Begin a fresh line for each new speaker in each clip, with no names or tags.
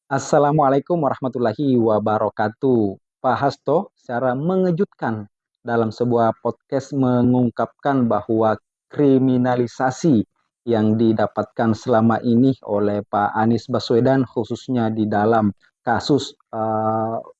Assalamualaikum warahmatullahi wabarakatuh. Pak Hasto secara mengejutkan dalam sebuah podcast mengungkapkan bahwa kriminalisasi yang didapatkan selama ini oleh Pak Anies Baswedan khususnya di dalam kasus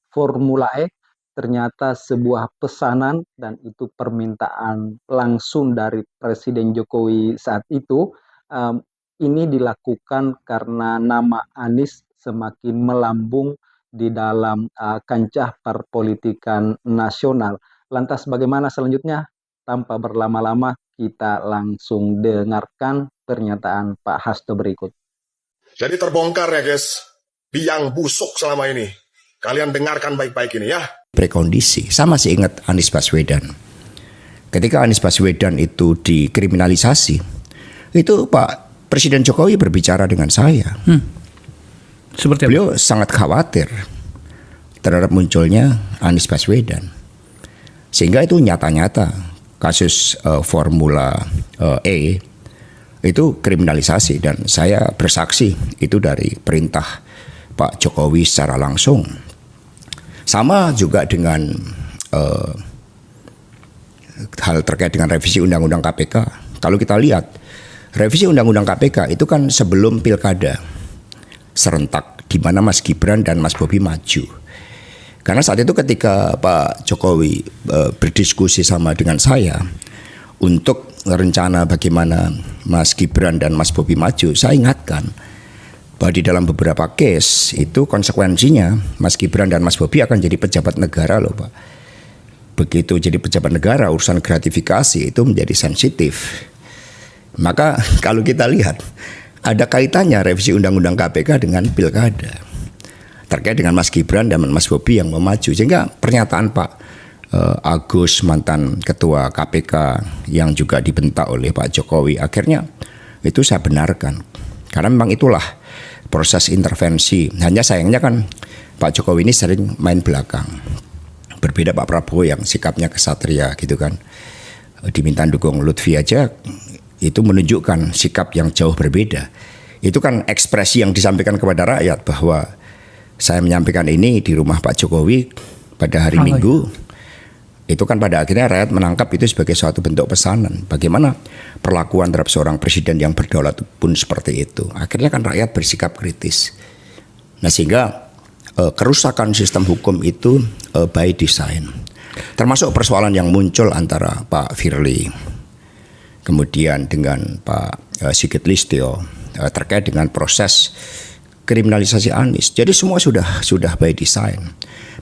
Formula E ternyata sebuah pesanan dan itu permintaan langsung dari Presiden Jokowi saat itu. Um, ini dilakukan karena nama Anies semakin melambung di dalam kancah perpolitikan nasional. Lantas bagaimana selanjutnya? Tanpa berlama-lama kita langsung dengarkan pernyataan Pak Hasto berikut.
Jadi terbongkar ya guys, biang busuk selama ini. Kalian dengarkan baik-baik ini ya.
Prekondisi, sama sih ingat Anies Baswedan. Ketika Anies Baswedan itu dikriminalisasi, itu Pak Presiden Jokowi berbicara dengan saya.
Seperti apa?
Beliau sangat khawatir terhadap munculnya Anies Baswedan. Sehingga itu nyata-nyata kasus Formula E itu kriminalisasi dan saya bersaksi itu dari perintah Pak Jokowi secara langsung. Sama juga dengan hal terkait dengan revisi Undang-Undang KPK. Kalau kita lihat revisi Undang-Undang KPK itu kan sebelum pilkada serentak di mana Mas Gibran dan Mas Bobi maju. Karena saat itu ketika Pak Jokowi berdiskusi sama dengan saya untuk rencana bagaimana Mas Gibran dan Mas Bobi maju, saya ingatkan bahwa di dalam beberapa case itu konsekuensinya Mas Gibran dan Mas Bobi akan jadi pejabat negara loh Pak. Begitu jadi pejabat negara urusan gratifikasi itu menjadi sensitif. Maka kalau kita lihat ada kaitannya revisi Undang-Undang KPK dengan pilkada terkait dengan Mas Gibran dan Mas Bobi yang mau maju. Sehingga pernyataan Pak Agus mantan ketua KPK yang juga dibentak oleh Pak Jokowi akhirnya itu saya benarkan. Karena memang itulah proses intervensi. Hanya sayangnya kan Pak Jokowi ini sering main belakang. Berbeda Pak Prabowo yang sikapnya kesatria gitu kan. Diminta dukung Lutfi aja itu menunjukkan sikap yang jauh berbeda. Itu kan ekspresi yang disampaikan kepada rakyat bahwa saya menyampaikan ini di rumah Pak Jokowi pada hari Minggu. Itu kan pada akhirnya rakyat menangkap itu sebagai suatu bentuk pesanan. Bagaimana perlakuan terhadap seorang presiden yang berdaulat pun seperti itu. Akhirnya kan rakyat bersikap kritis. Nah sehingga kerusakan sistem hukum itu by design. Termasuk persoalan yang muncul antara Pak Firly kemudian dengan Pak Sigit Listio terkait dengan proses kriminalisasi Anies. Jadi semua sudah by design.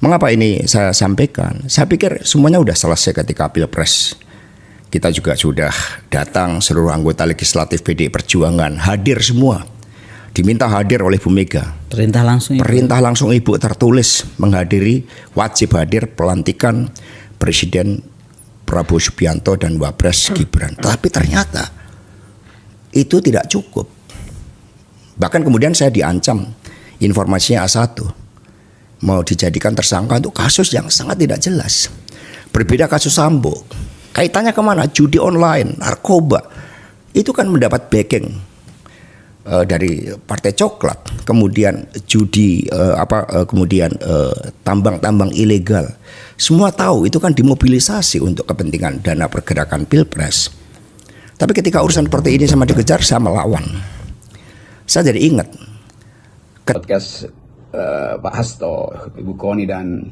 Mengapa ini saya sampaikan? Saya pikir semuanya sudah selesai ketika Pilpres. Kita juga sudah datang seluruh anggota legislatif PDI Perjuangan hadir semua. Diminta hadir oleh Bu Mega. Perintah langsung Ibu tertulis menghadiri, wajib hadir pelantikan Presiden Prabowo Subianto dan Wapres Gibran. Tapi ternyata itu tidak cukup. Bahkan kemudian saya diancam informasinya A1 mau dijadikan tersangka untuk kasus yang sangat tidak jelas. Berbeda kasus Sambo. Kaitannya kemana? Judi online, narkoba. Itu kan mendapat backing dari Partai Coklat. Kemudian judi kemudian tambang-tambang ilegal. Semua tahu itu kan dimobilisasi untuk kepentingan dana pergerakan Pilpres. Tapi ketika urusan seperti ini sama dikejar, saya melawan. Saya jadi ingat
podcast Pak Hasto, Ibu Koni dan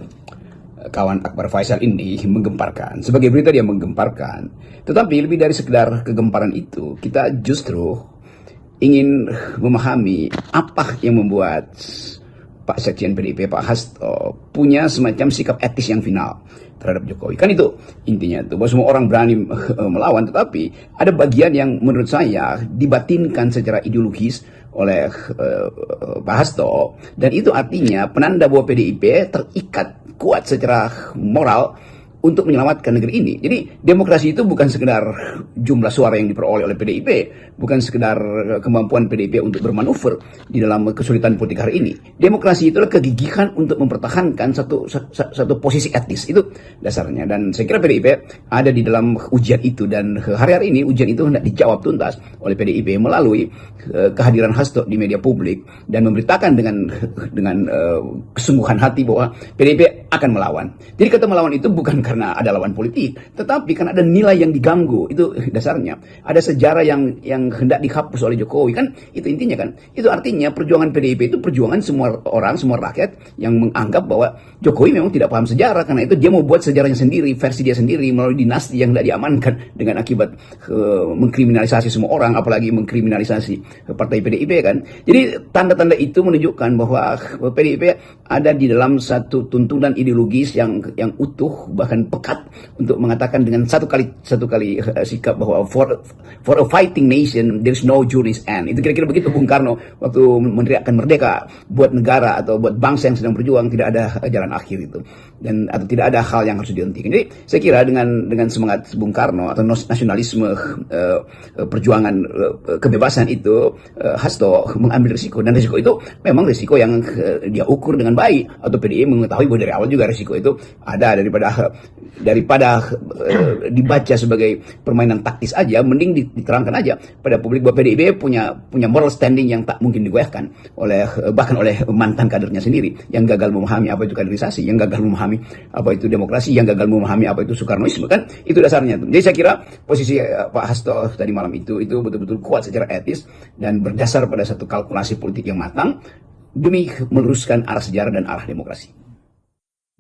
kawan Akbar Faisal ini menggemparkan. Sebagai berita dia menggemparkan. Tetapi lebih dari sekedar kegemparan itu, kita justru ingin memahami apa yang membuat Pak Sekjen PDIP, Pak Hasto, punya semacam sikap etis yang final terhadap Jokowi. Kan itu intinya tuh, bahwa semua orang berani melawan, tetapi ada bagian yang menurut saya dibatinkan secara ideologis oleh Pak Hasto, dan itu artinya penanda bahwa PDIP terikat kuat secara moral untuk menyelamatkan negeri ini. Jadi demokrasi itu bukan sekedar jumlah suara yang diperoleh oleh PDIP, bukan sekedar kemampuan PDIP untuk bermanuver di dalam kesulitan politik hari ini. Demokrasi itu adalah kegigihan untuk mempertahankan satu posisi etis, itu dasarnya. Dan saya kira PDIP ada di dalam ujian itu, dan hari-hari ini ujian itu hendak dijawab tuntas oleh PDIP melalui kehadiran Hasto di media publik dan memberitakan dengan kesungguhan hati bahwa PDIP akan melawan. Jadi kata melawan itu bukan karena ada lawan politik, tetapi karena ada nilai yang diganggu, itu dasarnya. Ada sejarah yang hendak dihapus oleh Jokowi, kan itu intinya kan. Itu artinya perjuangan PDIP itu perjuangan semua orang, semua rakyat yang menganggap bahwa Jokowi memang tidak paham sejarah, karena itu dia mau buat sejarahnya sendiri, versi dia sendiri melalui dinasti yang tidak diamankan dengan akibat mengkriminalisasi semua orang, apalagi mengkriminalisasi partai PDIP kan. Jadi tanda-tanda itu menunjukkan bahwa PDIP ada di dalam satu tuntunan ideologis yang utuh, bahkan pekat, untuk mengatakan dengan satu kali sikap bahwa for a fighting nation there's no jury's end. Itu kira-kira begitu Bung Karno waktu meneriakkan merdeka. Buat negara atau buat bangsa yang sedang berjuang tidak ada jalan akhir itu, dan atau tidak ada hal yang harus dihentikan. Jadi saya kira dengan semangat Bung Karno atau nasionalisme, perjuangan kebebasan itu, Hasto mengambil risiko, dan risiko itu memang risiko yang dia ukur dengan baik, atau PDI mengetahui bahwa dari awal juga risiko itu ada. Daripada dibaca sebagai permainan taktis aja, mending diterangkan aja pada publik bahwa PDIP punya moral standing yang tak mungkin digoyahkan bahkan oleh mantan kadernya sendiri yang gagal memahami apa itu kaderisasi, yang gagal memahami apa itu demokrasi, yang gagal memahami apa itu Soekarnoisme, kan itu dasarnya. Jadi saya kira posisi Pak Hasto tadi malam itu betul-betul kuat secara etis dan berdasar pada satu kalkulasi politik yang matang demi meluruskan arah sejarah dan arah demokrasi.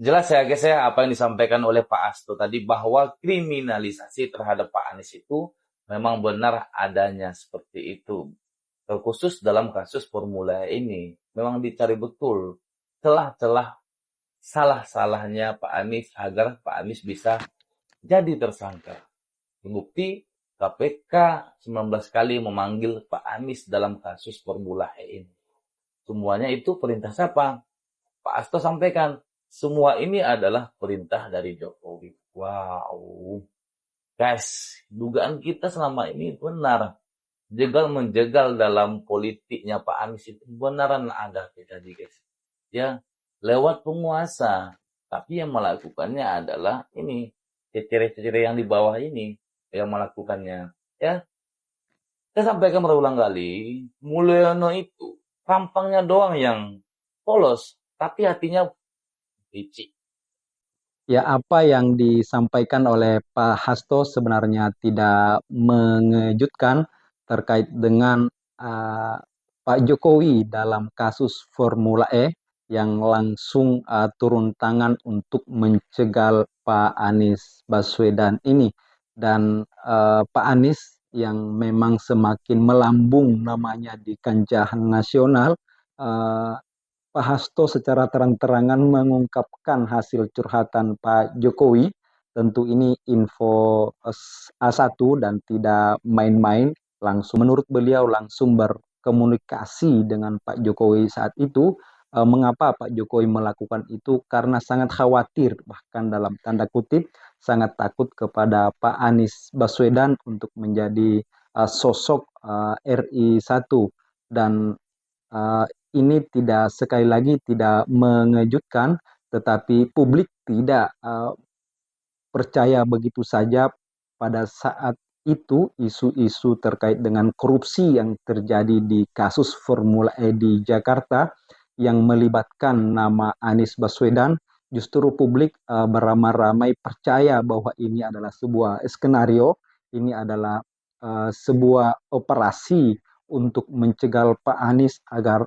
Jelas ya guys ya, apa yang disampaikan oleh Pak Hasto tadi, bahwa kriminalisasi terhadap Pak Anies itu memang benar adanya seperti itu. Terkhusus dalam kasus Formula E ini, memang dicari betul celah-celah salah-salahnya Pak Anies agar Pak Anies bisa jadi tersangka. Terbukti KPK 19 kali memanggil Pak Anies dalam kasus Formula E ini. Semuanya itu perintah siapa? Pak Hasto sampaikan, semua ini adalah perintah dari Jokowi. Wow. Guys, dugaan kita selama ini benar. Jegal-menjegal dalam politiknya Pak Anies itu benaran ada tadi guys. Ya, lewat penguasa. Tapi yang melakukannya adalah ini, cecere-cecere yang di bawah ini yang melakukannya. Ya, saya sampaikan berulang kali, Mulyono itu tampangnya doang yang polos, tapi hatinya licik.
Ya, apa yang disampaikan oleh Pak Hasto sebenarnya tidak mengejutkan terkait dengan Pak Jokowi dalam kasus Formula E yang langsung turun tangan untuk mencegal Pak Anies Baswedan ini. Dan Pak Anies yang memang semakin melambung namanya di kancah nasional, Pak Hasto secara terang-terangan mengungkapkan hasil curhatan Pak Jokowi. Tentu ini info A1 dan tidak main-main. Menurut beliau langsung berkomunikasi dengan Pak Jokowi saat itu. Mengapa Pak Jokowi melakukan itu? Karena sangat khawatir, bahkan dalam tanda kutip, sangat takut kepada Pak Anies Baswedan untuk menjadi sosok RI 1. Dan ini sekali lagi tidak mengejutkan, tetapi publik tidak percaya begitu saja pada saat itu isu-isu terkait dengan korupsi yang terjadi di kasus Formula E di Jakarta yang melibatkan nama Anies Baswedan. Justru publik beramai-ramai percaya bahwa ini adalah sebuah skenario, ini adalah sebuah operasi untuk mencegal Pak Anies agar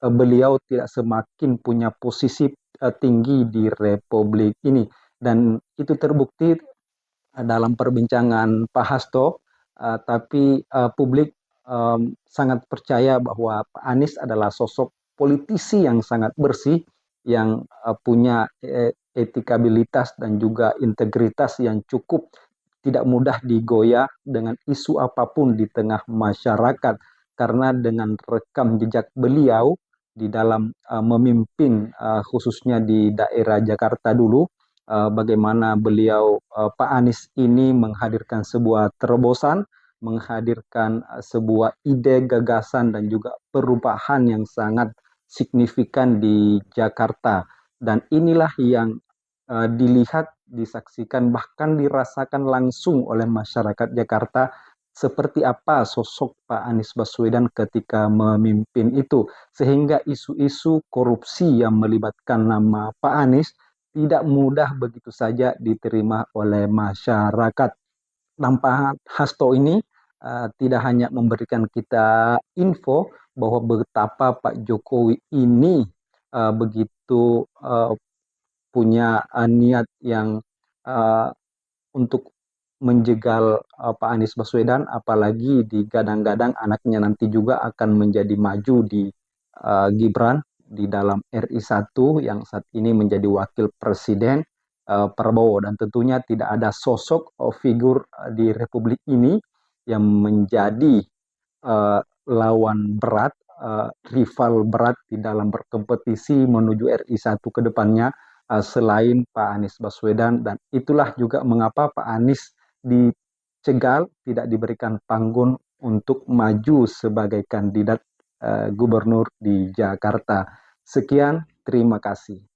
beliau tidak semakin punya posisi tinggi di Republik ini. Dan itu terbukti dalam perbincangan Pak Hasto, tapi publik sangat percaya bahwa Pak Anies adalah sosok politisi yang sangat bersih, yang punya etikabilitas dan juga integritas yang cukup, tidak mudah digoyah dengan isu apapun di tengah masyarakat, karena dengan rekam jejak beliau di dalam memimpin khususnya di daerah Jakarta dulu, bagaimana beliau Pak Anies ini menghadirkan sebuah terobosan, menghadirkan sebuah ide, gagasan dan juga perubahan yang sangat signifikan di Jakarta. Dan inilah yang dilihat, disaksikan, bahkan dirasakan langsung oleh masyarakat Jakarta seperti apa sosok Pak Anies Baswedan ketika memimpin itu. Sehingga isu-isu korupsi yang melibatkan nama Pak Anies tidak mudah begitu saja diterima oleh masyarakat. Tanpa Hasto ini tidak hanya memberikan kita info bahwa betapa Pak Jokowi ini begitu punya niat yang untuk menjegal Pak Anies Baswedan, apalagi digadang-gadang anaknya nanti juga akan menjadi maju di Gibran di dalam RI1 yang saat ini menjadi wakil presiden Prabowo. Dan tentunya tidak ada sosok figur di Republik ini yang menjadi lawan berat, rival berat di dalam berkompetisi menuju RI1 ke depannya selain Pak Anies Baswedan. Dan itulah juga mengapa Pak Anies dicegal, tidak diberikan panggung untuk maju sebagai kandidat gubernur di Jakarta. Sekian, terima kasih.